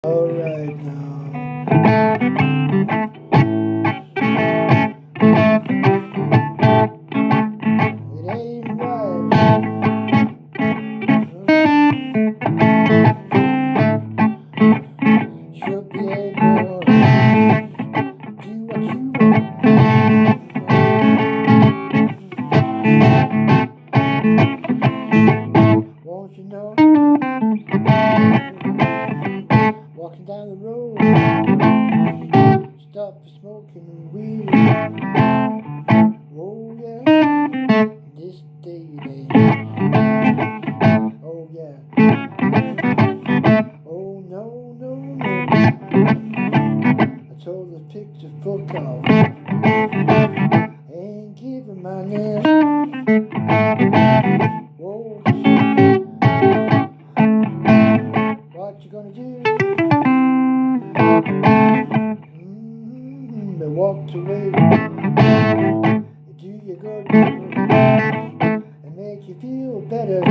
Alright now. It ain't right. Should be able to do what you want. Won't you know? Walking down the road, stop for smoking weed. Oh yeah, this day and age. Oh yeah. Oh no, no, no. I told the picture fuck off. Ain't giving my name. Whoa. What you gonna do? They walked away. Do you good and make you feel better?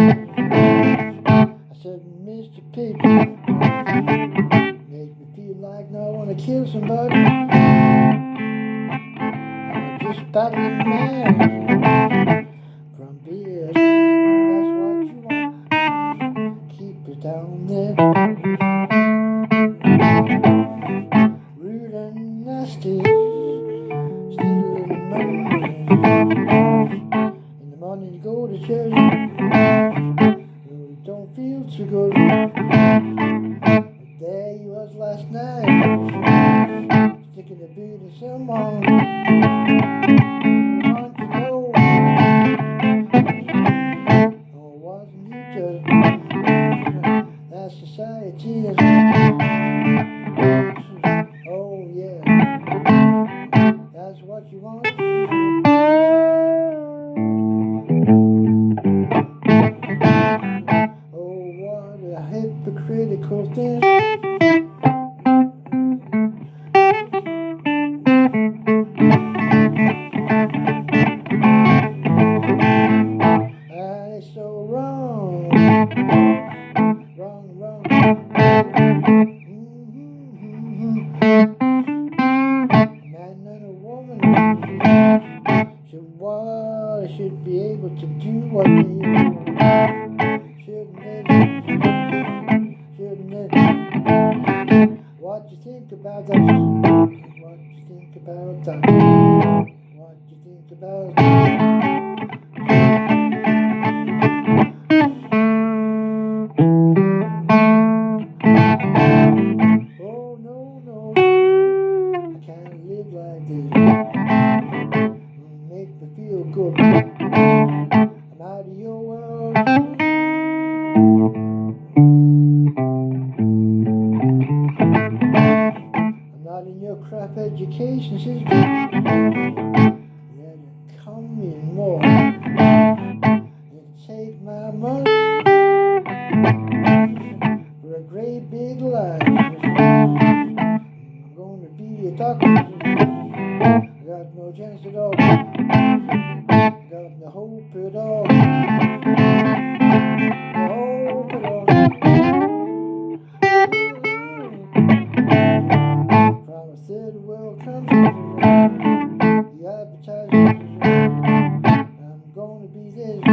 I said, Mr. Piggy, make me feel like now I wanna kill somebody. I'm just battling man from beer. That's what you want. Keep it down there. Rude and nasty. Stealing money. In the morning you go to church. You don't feel too good. But there you was last night. Sticking the beat in someone. You want to know. Or wasn't you just that society? Oh yeah. That's what you want. Oh, what a hypocritical thing. That is so wrong. Wrong, wrong. Man and a woman should be able to do what they want. Shouldn't they? Shouldn't they? What do you think about that? What do you think about that? What do you think about that? Oh no, no, I can't live like this. Make me feel good. I'm out of your world. I'm not in your crap education system. Yeah, you come in more. You take my money for a great big lie. I'm gonna be a doctor. I got no chance at all. Got no hope at all. No hope at all. From a third world country, the advertising, I'm gonna be this.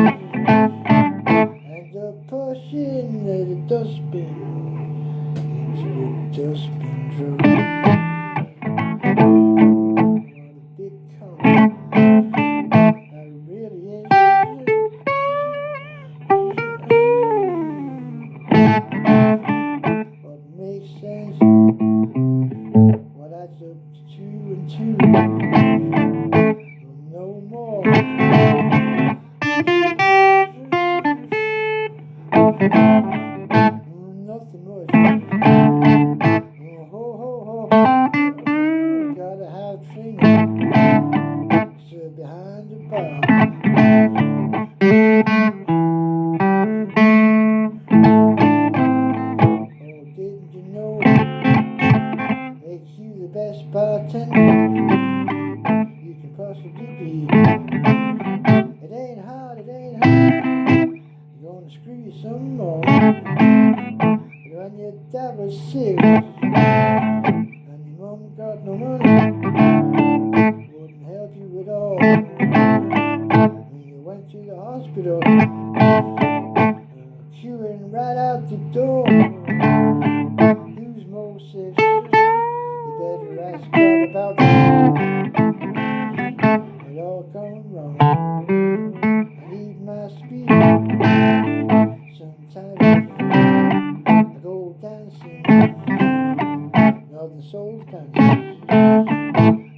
And they're pushing the dustbin into the dustbin drawer. What makes sense? What adds up to 2 and 2? No more. Nothing much. Ho ho ho. Gotta have fingers. Sit behind the bar. Makes you the best bartender you can possibly be. It ain't hard, it ain't hard. You're gonna screw you some more. But when you're double serious, said, you better ask God about that. It all gone wrong. I need my speed. Sometimes I go dancing, Northern Soul dancing.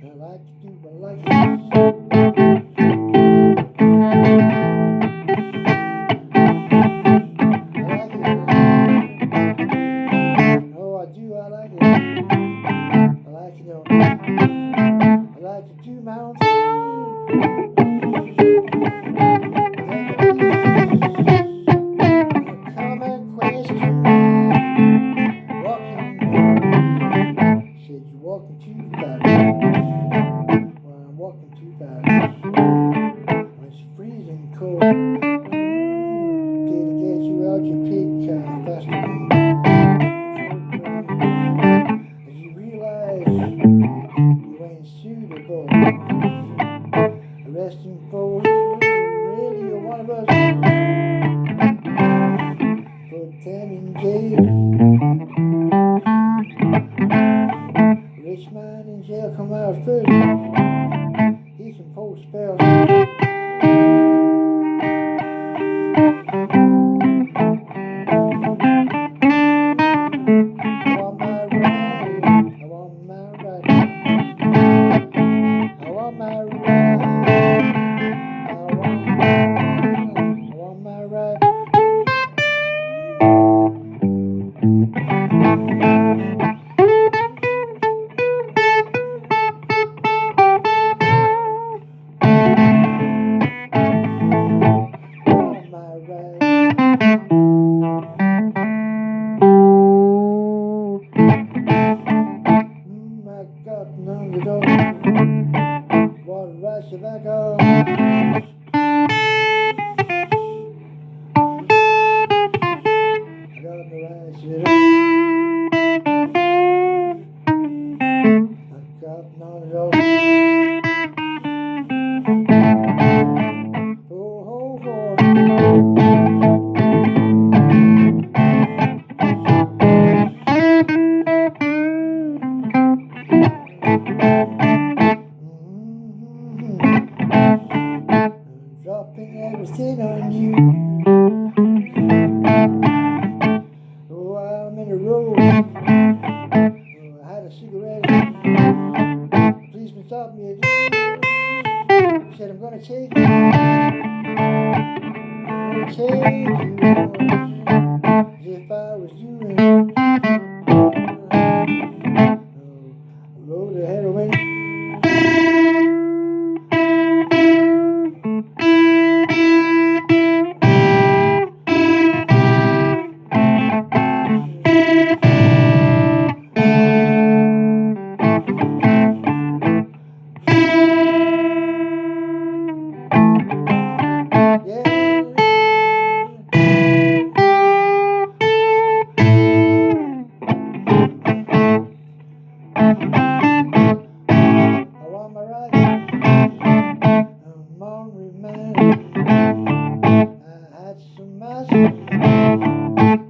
I like to do what I like it. Oh, I do, I like it. I like it, I like to do my own common question. Said you're walking too fast. Well, I'm walking too fast. When it's freezing cold. Did get you out your pig faster as you realize you ain't suitable. Resting for really you're one of us. Put them in jail. Rich man in jail come out first. He can post spells. What rice tobacco? I got the rice I got none at all. Oh, oh, dropping everything on you. Oh, I'm in a road. Oh, I had a cigarette. The policeman stopped me again. He said, I'm gonna take you. I'm gonna take you. As if I was doing a load of heroin.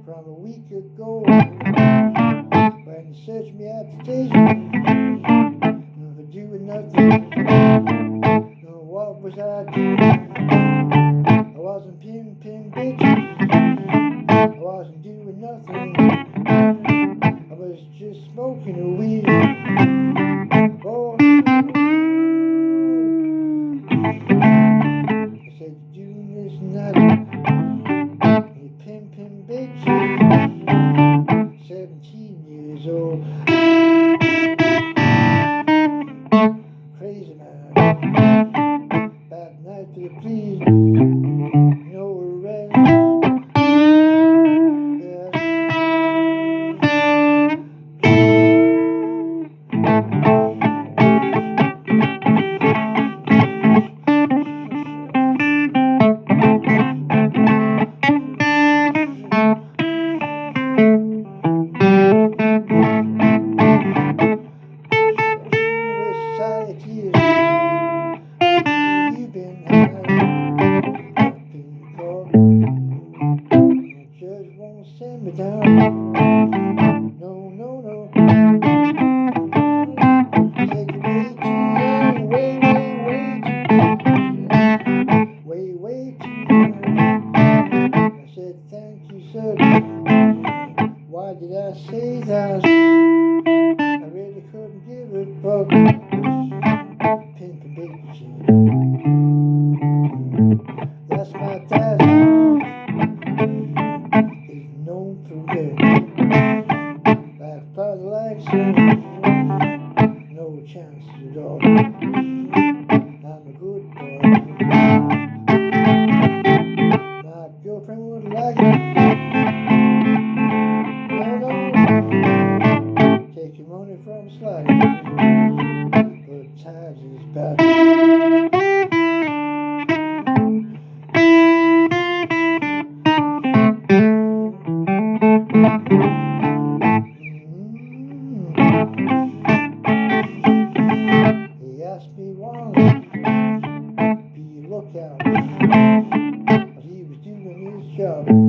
From a week ago, when you searched me at the station for doing nothing. What was I doing? I wasn't pimping bitches. I wasn't doing nothing. I was just smoking a weed. Oh, I said you're doing this nothing. You pimping bitches. 17 years old. Crazy man. Bad night to the police. No arrest. dog, pin for big machine. That's my dad. He's known for good. Like father like son, no chance at all. I'm a good boy. My girlfriend would like it. No, take your money from slide. But times is bad. He asked me once, be lookout. He was doing his job.